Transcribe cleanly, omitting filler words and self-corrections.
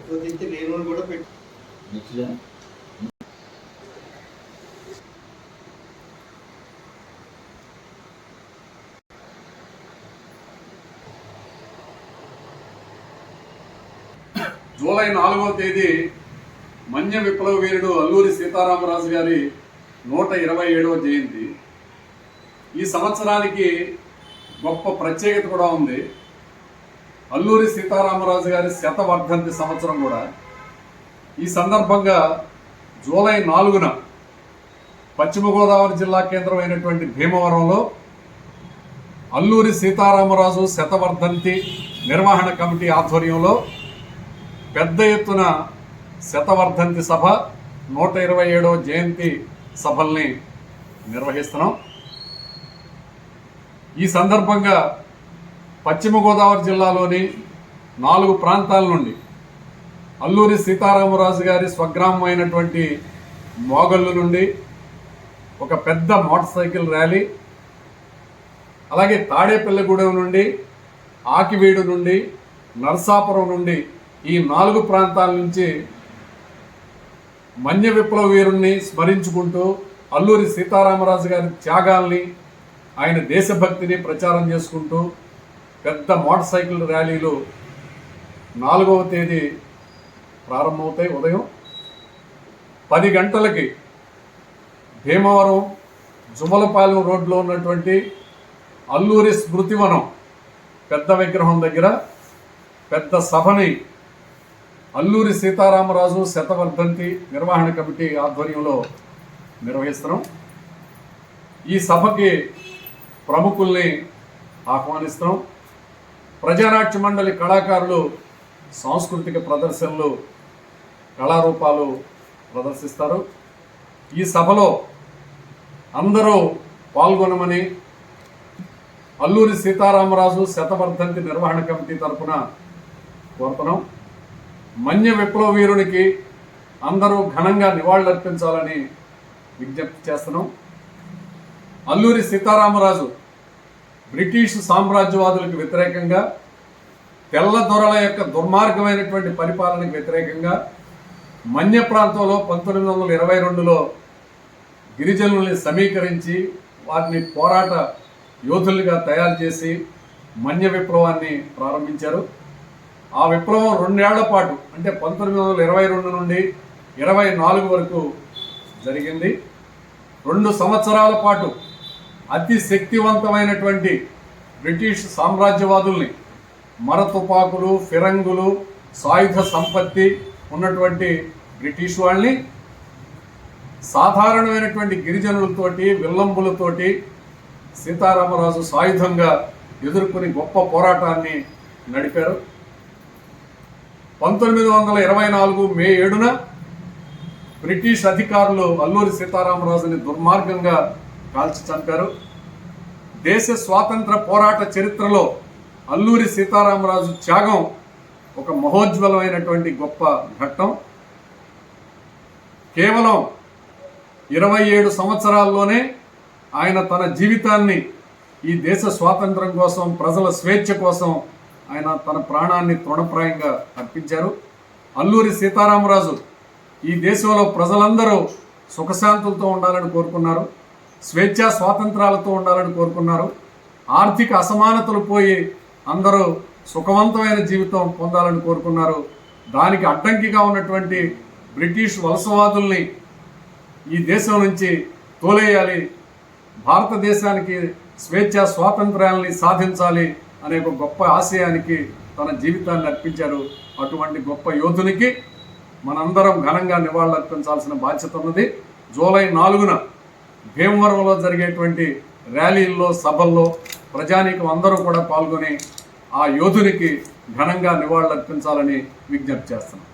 July 4వ తేదీ మన్య విప్లవ వీరుడు అల్లూరి సీతారామరాజు గారి 127వ జయంతి. ఈ సంవత్సరానికి గొప్ప ప్రత్యేకత కూడా ఉంది. అల్లూరి సీతారామరాజు గారి శతవర్ధంతి సంవత్సరం కూడా. ఈ సందర్భంగా జూలై 4న పశ్చిమ గోదావరి జిల్లా కేంద్రమైనటువంటి భీమవరంలో అల్లూరి సీతారామరాజు శతవర్ధంతి నిర్వహణ కమిటీ ఆధ్వర్యంలో పెద్ద ఎత్తున శతవర్ధంతి సభ 127వ జయంతి సభల్ని నిర్వహిస్తున్నాం. ఈ సందర్భంగా పశ్చిమ గోదావరి జిల్లాలోని 4 ప్రాంతాల నుండి అల్లూరి సీతారామరాజు గారి స్వగ్రామం అయినటువంటి మోగళ్ళు నుండి ఒక పెద్ద మోటార్ సైకిల్ ర్యాలీ, అలాగే తాడేపల్లిగూడెం నుండి, ఆకివీడు నుండి, నరసాపురం నుండి ఈ 4 ప్రాంతాల నుంచి మన్య విప్లవ వీరుణ్ణి స్మరించుకుంటూ అల్లూరి సీతారామరాజు గారి త్యాగాల్ని, ఆయన దేశభక్తిని ప్రచారం చేసుకుంటూ పెద్ద మోటార్ సైకిల్ ర్యాలీలు 4వ తేదీ ప్రారంభమవుతాయి. ఉదయం 10 గంటలకి భీమవరం జుమలపాలెం రోడ్లో ఉన్నటువంటి అల్లూరి స్మృతివనం పెద్ద విగ్రహం దగ్గర పెద్ద సభని అల్లూరి సీతారామరాజు శతవర్ధంతి నిర్వహణ కమిటీ ఆధ్వర్యంలో నిర్వహిస్తున్నాం. ఈ సభకి ప్రముఖుల్ని ఆహ్వానిస్తున్నాం. ప్రజానాట్య మండలి కళాకారులు సాంస్కృతిక ప్రదర్శనలు, కళారూపాలు ప్రదర్శిస్తారు. ఈ సభలో అందరూ పాల్గొనమని అల్లూరి సీతారామరాజు శతవర్ధంతి నిర్వహణ కమిటీ తరఫున కోరుతున్నాం. మన్య విప్లవ వీరునికి అందరూ ఘనంగా నివాళులర్పించాలని విజ్ఞప్తి చేస్తున్నాం. అల్లూరి సీతారామరాజు బ్రిటిష్ సామ్రాజ్యవాదులకు వ్యతిరేకంగా, తెల్ల దొరల యొక్క దుర్మార్గమైనటువంటి పరిపాలనకు వ్యతిరేకంగా మన్య ప్రాంతంలో 1922లో గిరిజనుల్ని సమీకరించి వారిని పోరాట యోధులుగా తయారు చేసి మన్య విప్లవాన్ని ప్రారంభించారు. ఆ విప్లవం 2 ఏళ్ల పాటు, అంటే 1922 నుండి 24 వరకు జరిగింది. 2 సంవత్సరాల పాటు అతి శక్తివంతమైనటువంటి బ్రిటిష్ సామ్రాజ్యవాదుల్ని, మరతుపాకులు, ఫిరంగులు, సాయుధ సంపత్తి ఉన్నటువంటి బ్రిటిష్ వాళ్ళని సాధారణమైనటువంటి గిరిజనులతోటి, విల్లంబులతోటి సీతారామరాజు సాయుధంగా ఎదుర్కొని గొప్ప పోరాటాన్ని నడిపారు. 1924 మే 7న బ్రిటిష్ అధికారులు అల్లూరి సీతారామరాజుని దుర్మార్గంగా కాల్చి చంపారు. దేశ స్వాతంత్ర పోరాట చరిత్రలో అల్లూరి సీతారామరాజు త్యాగం ఒక మహోజ్వలమైనటువంటి గొప్ప ఘట్టం. కేవలం 27 సంవత్సరాల్లోనే ఆయన తన జీవితాన్ని ఈ దేశ స్వాతంత్రం కోసం, ప్రజల స్వేచ్ఛ కోసం ఆయన తన ప్రాణాన్ని తృణప్రాయంగా అర్పించారు. అల్లూరి సీతారామరాజు ఈ దేశంలో ప్రజలందరూ సుఖశాంతులతో ఉండాలని కోరుకున్నారు, స్వేచ్ఛా స్వాతంత్రాలతో ఉండాలని కోరుకున్నారు. ఆర్థిక అసమానతలు పోయి అందరూ సుఖవంతమైన జీవితం పొందాలని కోరుకున్నారు. దానికి అడ్డంకిగా ఉన్నటువంటి బ్రిటిష్ వలసవాదుల్ని ఈ దేశం నుంచి తోలేయాలి, భారతదేశానికి స్వేచ్ఛా స్వాతంత్ర్యాలని సాధించాలి అనే ఒక గొప్ప ఆశయానికి తన జీవితాన్ని అర్పించారు. అటువంటి గొప్ప యోధునికి మనందరం ఘనంగా నివాళులర్పించాల్సిన బాధ్యత ఉన్నది. జూలై 4న భీమవరంలో జరిగేటువంటి ర్యాలీల్లో, సభల్లో ప్రజానీకం అందరూ కూడా పాల్గొని ఆ యోధునికి ఘనంగా నివాళులర్పించాలని విజ్ఞప్తి చేస్తున్నాం.